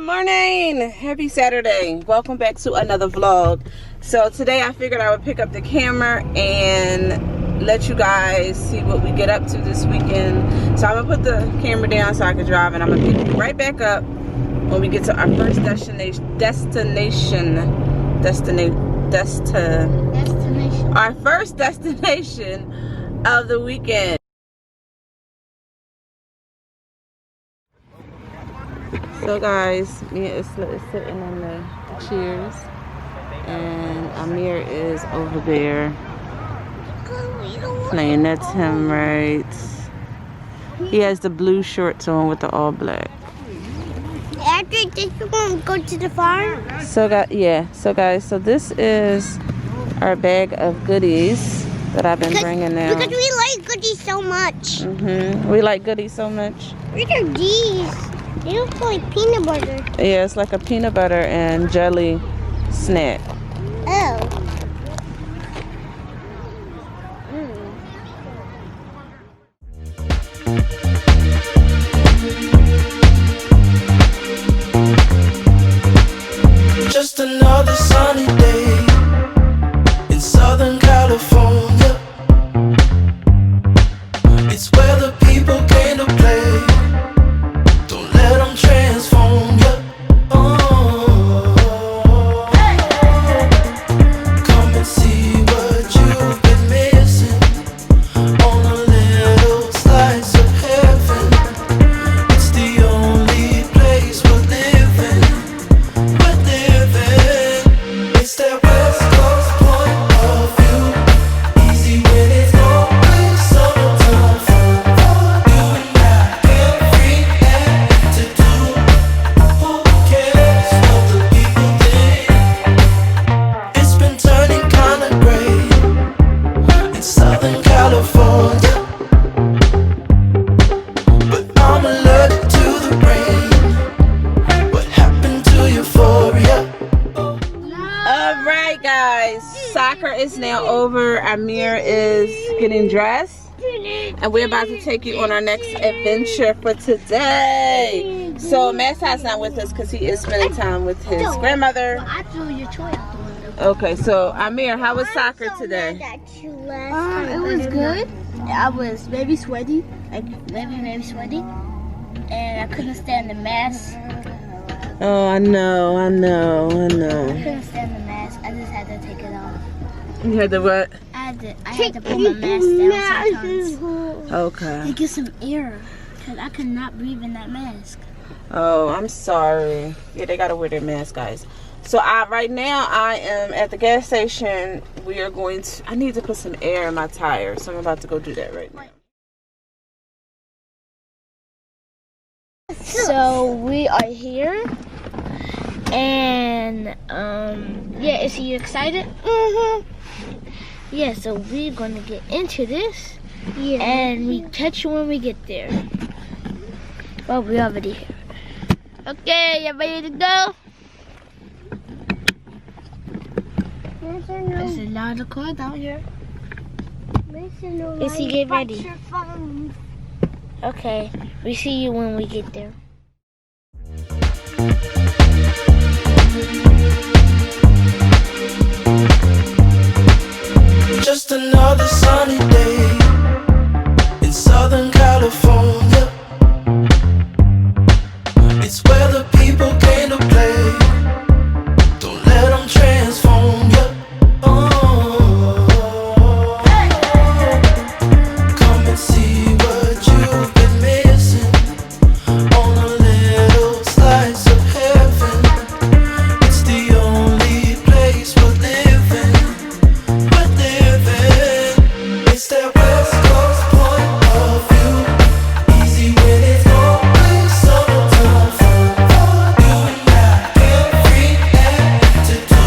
morning, happy Saturday. Welcome back to another vlog. So today I figured I would pick up the camera and let you guys see what we get up to this weekend. So I'm gonna put the camera down so I can drive, and I'm gonna pick you right back up when we get to our first our first destination of the weekend. So guys, me and Isla is sitting in the chairs, and Amir is over there playing. That's him, right? He has the blue shorts on with the all black. After this, we're going to go to the farm. So guys, so this is our bag of goodies that I've been bringing now. Because we like goodies so much. We like goodies so much. What are these? They look like peanut butter. Yeah, it's like a peanut butter and jelly snack. Oh. Just another sunny day in Southern California. It's where the people came to play. Don't let them transform you. Come and see what you've been missing on a little slice of heaven. It's the only place we're living. It's that West Coast point of view. Easy when it's always summertime fun for you and I. Every act to do. Who cares what the people think? It's been turning kinda gray in Southern California, but I'm allergic to the rain. What happened to euphoria? Alright guys, soccer is now over. Amir is getting dressed, and we're about to take you on our next adventure for today. So Massad's not with us because he is spending time with his grandmother. I threw your toy out the window. Okay, so Amir, how was soccer today? It was good. I was maybe sweaty. Maybe sweaty. And I couldn't stand the mask. Oh, I know. I couldn't stand the mask. I just had to take it off. You had to what? I had to put my mask down sometimes. Okay. To get some air. Because I could not breathe in that mask. Oh, I'm sorry. Yeah, they gotta wear their mask, guys. So right now I am at the gas station. We are going to, I need to put some air in my tire, so I'm about to go do that right now. So we are here, and yeah, is he excited? Yeah, so we're gonna get into this, and we catch you when we get there. Well, we're already here. Okay, you ready to go? There's a lot of cars out here. Is he get ready? Okay, we see you when we get there. Just another sunny day in Southern California. It's where the people came to play. Don't let them transform you. Come and see what you've been missing on a little slice of heaven. It's the only place we're living. It's that West Coast point of view. Easy when it's always summertime fun for you and I. Every act to do.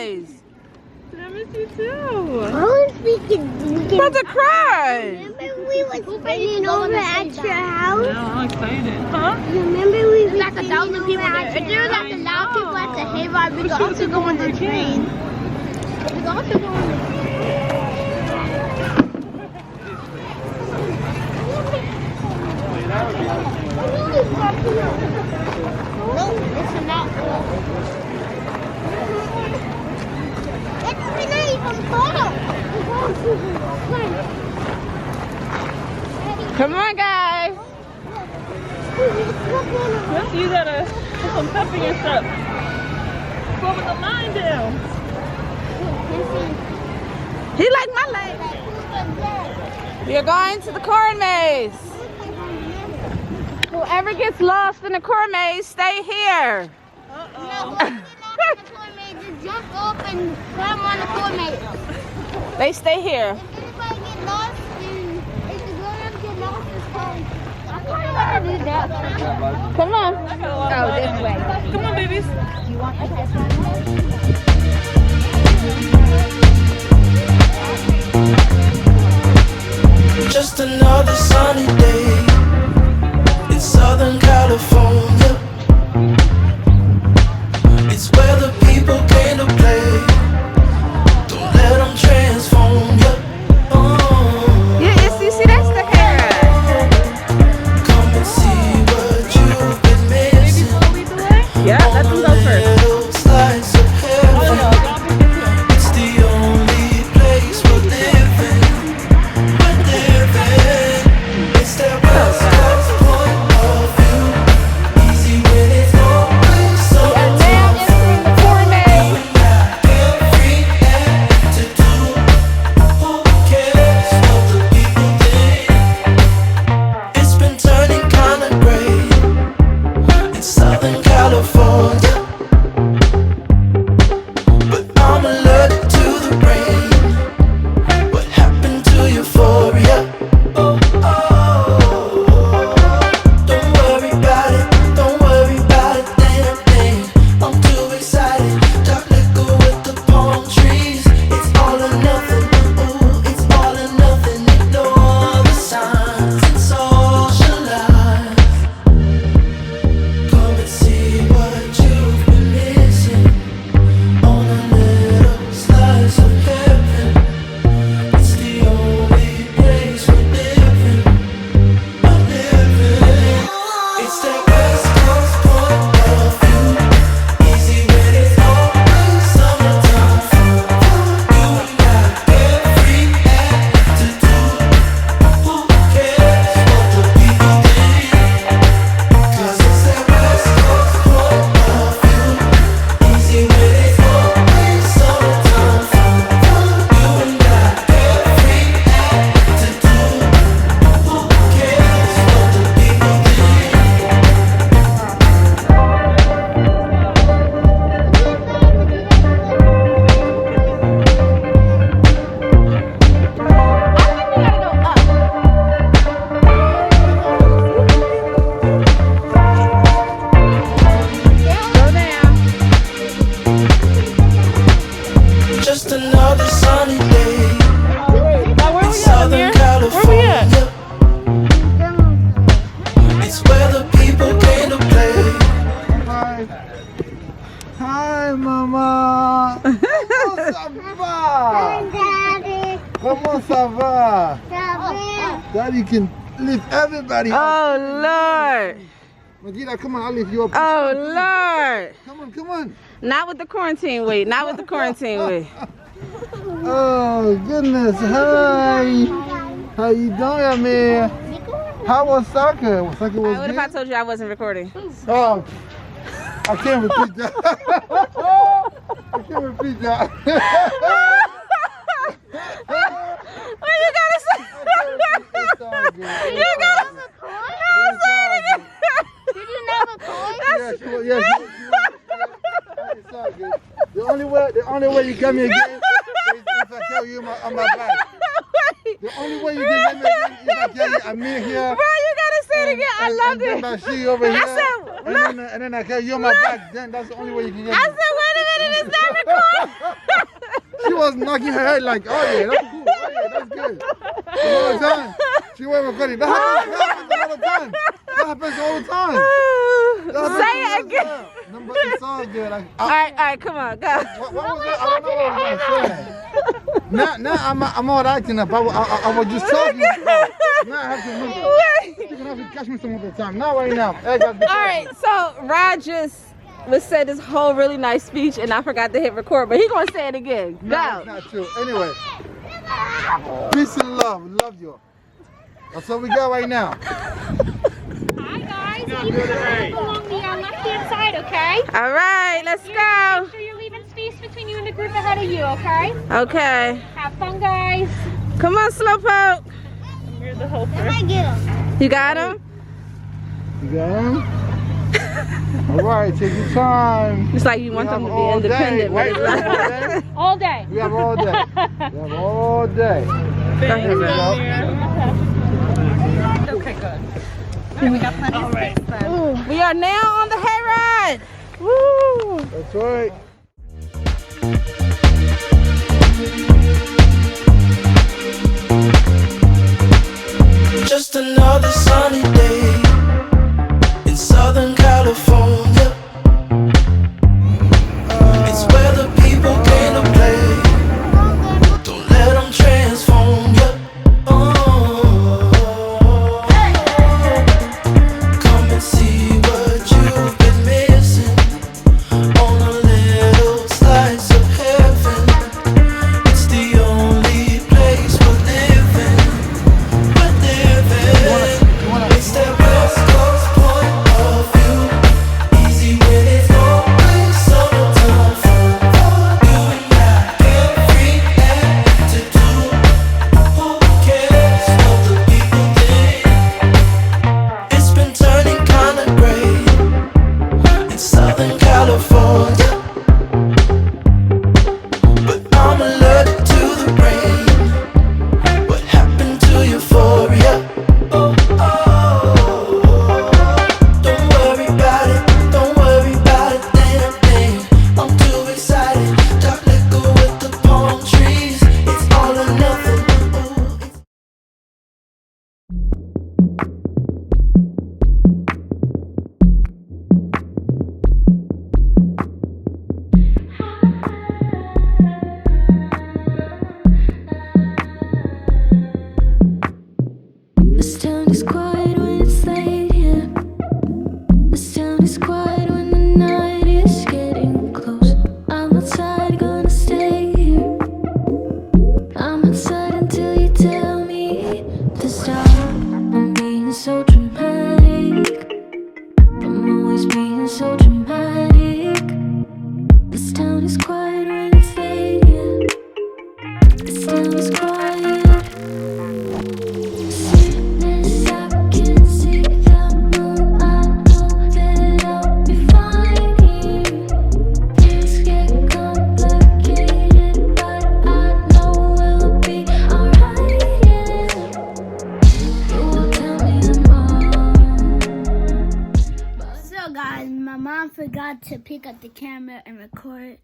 guys. I miss you too. About to cry. Remember we was spending over at your house? Yeah, I'm excited. Huh? Remember we was like 1,000 people there. If there was like 1,000 people at the hayride, we could also go on the train. We could also go on the train. No, it's not. It's not even photo. Come on, guys. Let's use that to put some pepper and stuff. Go with the line down. He like my leg. We are going to the corn maze. Whoever gets lost in the corn maze, stay here. No, just jump up and climb on the corn maze. They stay here. If anybody get lost, then if the grown-ups get lost, it's fine. I'm not gonna do that. Come on. Oh, this way. Come on, babies. Just another sunny day in Southern California. It's where the people came to play. Don't let them transform you. Yeah, you see, that's the hair. Come and see what you've been missing. Yeah, let them go first. Little slice of heaven. It's the only place we're living. We're living. It's that West Coast point of view. Easy when it's going so tough. Every attitude. Who cares what the people think? It's been turning kinda gray in Southern California, but I'm allergic to the rain. What happened to euphoria? Oh, don't worry about it, don't worry about it, damn thing. I'm too excited, dark liquor with the palm trees. It's all or nothing, ooh, it's all or nothing. Ignore the signs and socialize. Come and see what you've been missing on a little slice of heaven. It's the only place we're living. It's that West Coast point of view. Easy when it's always summertime. You and I, every attitude. Who cares what the people think? 'Cause it's that West Coast point of view. Easy when it's always summertime. You and I, every attitude. Who cares what the people think? Just another sunny day in Southern California. It's where the people came to play. Hi. Hi, Mama. Comment ça va? Daddy, Comment ça va? Daddy can lift everybody up. Oh, Lord. Magida, come on, I'll lift you up. Oh, Lord. Come on. Not with the quarantine weight. Not with the quarantine weight. Oh, goodness. Hi. How you doing, Amir? How was soccer? Soccer was What if I told you I wasn't recording? Oh, I can't repeat that. I can't repeat that. What you gotta say? It's all good. You gotta say it again. did you never call? Yes, it's all good. The only way you get me again is if I tell you on my back. The only way you can get me again is if I tell you Amir here. Bro, you gotta say it again. I loved and it. then my she over here. I said, and then I tell you on my back. Then that's the only way you can get me. I said, wait a minute. and it's not recording. She was knocking her head like, oh yeah, that's cool. Oh yeah, that's good. All the time. She wasn't recording. That happens all the time. That happens all the time. Say it again. But it sounds good. Like, All right, come on, go. what was that? I don't know what I was going to say. Now I'm all acting up. I was just talking. Now I have to move. You're going to have to catch me some other time. Not right now. All right, so Rod just said this whole really nice speech and I forgot to hit record, but he going to say it again. Go. No, it's not true. Anyway. Peace and love. Love you. That's what we got right now. Hi guys, keep your feet along the left-hand side, okay? All right, let's go. Make sure you're leaving space between you and the group ahead of you, okay? Okay. Have fun, guys. Come on, Slowpoke. You're the helper. I get him. You got him? You got him? All right, take your time. It's like you want them to be independent. Wait, All day. we have all day. We have all day. Thanks, Here we go. Amir. Okay, good. We got plenty of space then. We are now on the hayride. Woo! That's right. Just another sunny day in Southern California. It's where the people came to play. Don't let them transform you. Come and see what you've been missing on a little slice of heaven. It's the only place we're living. It's that West Coast point of view. Easy when it's always summertime fun for you and I. Carefree attitude. Who cares what the people think? It's been turning kinda gray in Southern California, but I'm allergic to the rain. What happened to euphoria? Don't worry about it, don't worry about a damn thing. I'm too excited, dark liquor with the palm trees. It's all or nothing. This town is quiet when it's late, yeah. This town is quiet when the night is getting close. I'm outside, gonna stay here. I'm outside until you tell me to stop. I'm being so dramatic. I'm always being so dramatic. This town is quiet when it's late, yeah. This town is quiet. Sadness, I can see the moon. I know that I'll be fine here. Things get complicated, but I know we'll be alright, yeah. You will tell me I'm wrong. So guys, my mom forgot to pick up the camera and record,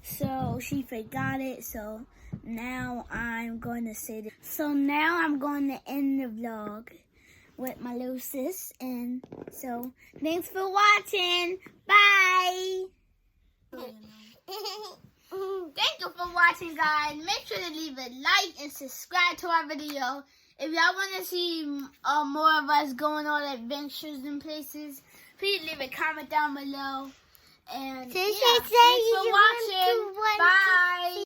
so she forgot it. So now I'm going to say this. So now I'm going to end the vlog with my little sis, and so thanks for watching. Bye. Thank you for watching, guys. Make sure to leave a like and subscribe to our video. If y'all want to see more of us going on adventures and places, please leave a comment down below. And yeah, thanks for watching. Bye.